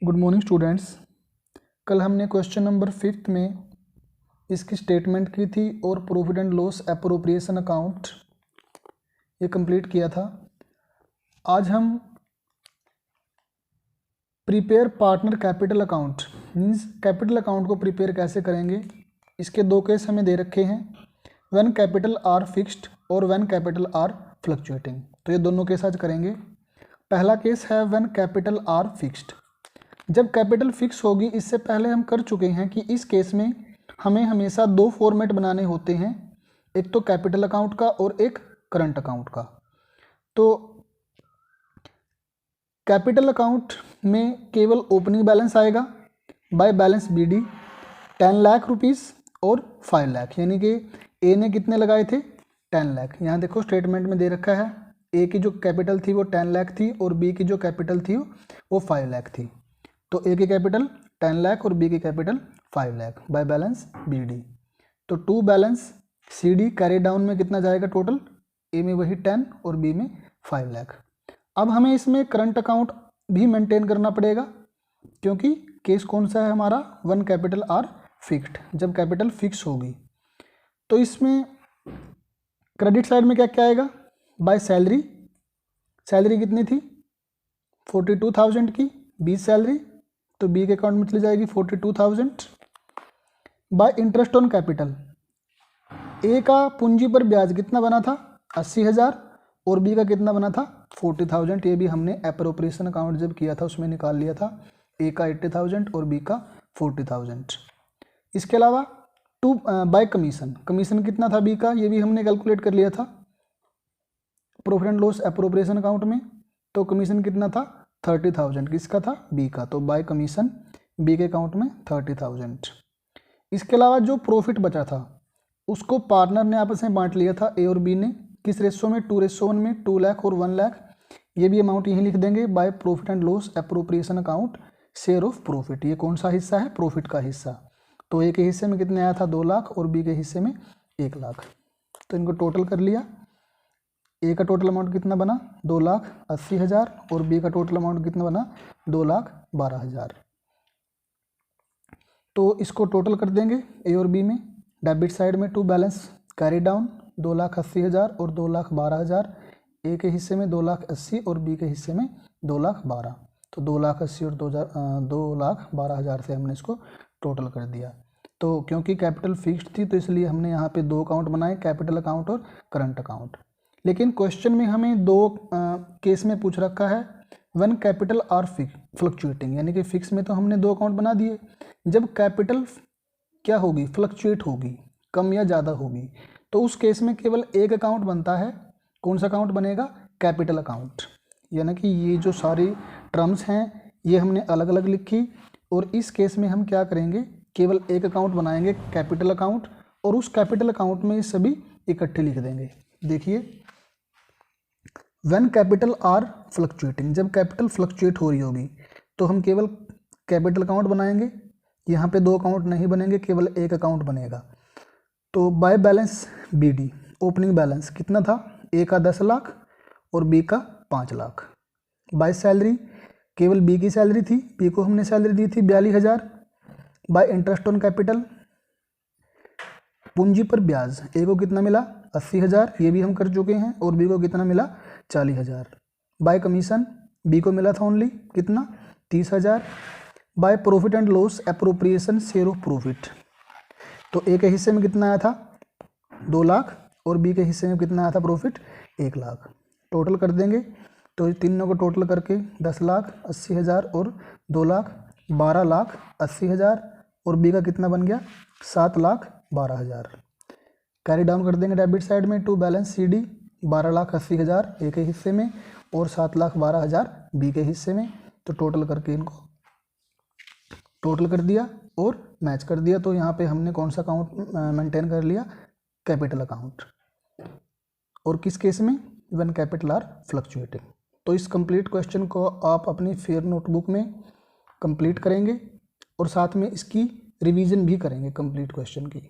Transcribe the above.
Good morning students. कल हमने question number 5 में इसकी स्टेटमेंट की थी और profit and loss appropriation account ये कंप्लीट किया था। आज हम prepare partner capital account means capital account को प्रिपेयर कैसे करेंगे, इसके दो केस हमें दे रखे हैं, व्हेन कैपिटल आर फिक्स्ड और व्हेन कैपिटल आर फ्लक्चुएटिंग। तो ये दोनों केस आज करेंगे। पहला केस है व्हेन कैपिटल आर फिक्स्ड। जब कैपिटल फिक्स होगी, इससे पहले हम कर चुके हैं कि इस केस में हमें हमेशा दो फॉर्मेट बनाने होते हैं, एक तो कैपिटल अकाउंट का और एक करंट अकाउंट का। तो कैपिटल अकाउंट में केवल ओपनिंग बैलेंस आएगा bye balance BD 10 lakh rupees और 5 लाख, यानी कि ए ने कितने लगाए थे 10 लाख। यहाँ देखो स्टेटमेंट में दे रखा है ए की जो कैपिटल थी वो 10 लाख थी और बी की जो कैपिटल थी वो 5 लाख थी। तो ए की कैपिटल 10 लाख और बी की capital 5 lakh by balance BD। तो to balance CD carry down में कितना जाएगा टोटल, ए में वही 10 और बी में 5 लाख। अब हमें इसमें करंट अकाउंट भी मेंटेन करना पड़ेगा, क्योंकि केस कौन सा है हमारा, वन कैपिटल आर फिक्स्ड, जब कैपिटल फिक्स होगी। तो इसमें क्रेडिट साइड में क्या क्या आएगा, बाय सैलरी, सैलरी कितनी थी 42,000 की, बी सैलरी, तो बी के अकाउंट में चली जाएगी 42,000। बाय इंटरेस्ट ऑन कैपिटल, ए का पूंजी पर ब्याज कितना बना था 80,000 और बी का कितना बना था 40,000। ये भी हमने एप्रोप्रिएशन अकाउंट जब किया था उसमें निकाल लिया था, ए का 80,000 और बी का 40,000। इसके अलावा टू बाय कमीशन, कमीशन कितना था बी का, ये भी हमने कैलकुलेट कर लिया था profit and loss appropriation account में। तो कमीशन कितना था 30,000, किसका था बी का, तो बाय कमीशन बी के अकाउंट में 30,000। इसके अलावा जो प्रॉफिट बचा था उसको पार्टनर ने आपस में बांट लिया था, ए और बी ने, किस रेशो में 2:1 में, 2 लाख और 1 लाख। ये भी अमाउंट यहीं लिख देंगे by profit and loss appropriation account share of profit. ये कौन सा हिस्सा है, प्रॉफिट का हिस्सा। तो ए के हिस्से में कितने आया था 2 लाख और बी के हिस्से में 1 लाख। तो इनको टोटल कर लिया, ए का टोटल अमाउंट कितना बना 2,80,000 और बी का टोटल अमाउंट कितना बना 2,12,000। तो इसको टोटल कर देंगे ए और बी में। डेबिट साइड में टू बैलेंस कैरी डाउन 2,80,000 और 2,12,000, ए के हिस्से में 2,80,000 और बी के हिस्से में 2,12,000। तो 2,80,000 और 2,12,000 से हमने इसको टोटल कर दिया। तो क्योंकि कैपिटल फिक्स्ड थी तो इसलिए हमने यहाँ पे दो अकाउंट बनाए, कैपिटल अकाउंट और करंट अकाउंट। लेकिन क्वेश्चन में हमें दो केस में पूछ रखा है व्हेन कैपिटल आर फ्लक्चुएटिंग, यानी कि फिक्स में तो हमने दो अकाउंट बना दिए, जब कैपिटल क्या होगी फ्लक्चुएट होगी, कम या ज़्यादा होगी, तो उस केस में केवल एक अकाउंट बनता है। कौन सा अकाउंट बनेगा, कैपिटल अकाउंट। यानी कि ये जो सारी टर्म्स हैं ये हमने अलग अलग लिखी और इस केस में हम क्या करेंगे, केवल एक अकाउंट बनाएंगे कैपिटल अकाउंट और उस कैपिटल अकाउंट में ये सभी इकट्ठे लिख देंगे। देखिए व्हेन कैपिटल आर फ्लक्चुएटिंग, जब कैपिटल फ्लक्चुएट हो रही होगी तो हम केवल कैपिटल अकाउंट बनाएंगे, यहाँ पे दो अकाउंट नहीं बनेंगे, केवल एक अकाउंट बनेगा। तो bye balance BD opening balance कितना था, ए का 10 लाख और बी का 5 लाख। बाय सैलरी केवल बी की सैलरी थी, बी को हमने सैलरी दी थी 42,000। बाय इंटरेस्ट ऑन कैपिटल पूंजी पर ब्याज, ए को कितना मिला 80,000, ये भी हम कर चुके हैं, और बी को कितना मिला 40,000। बाय कमीशन बी को मिला था ओनली कितना 30,000। By profit and loss appropriation share of profit, तो ए के हिस्से में कितना आया था 2 लाख और बी के हिस्से में कितना आया था प्रॉफिट 1 लाख। टोटल कर देंगे तो तीनों को टोटल करके 10,80,000 और 2,12,80,000 और बी का कितना बन गया 7,12,000। कैरी डाउन कर देंगे डेबिट साइड में टू बैलेंस CD 12,80,000 ए के हिस्से में और 7,12,000 बी के हिस्से में। तो टोटल करके इनको टोटल कर दिया और मैच कर दिया। तो यहाँ पे हमने कौन सा अकाउंट मेंटेन कर लिया, कैपिटल अकाउंट। और किस केस में, व्हेन कैपिटल आर फ्लक्चुएटिंग। तो इस कंप्लीट क्वेश्चन को आप अपनी फेयर नोटबुक में कंप्लीट करेंगे और साथ में इसकी रिवीजन भी करेंगे कंप्लीट क्वेश्चन की।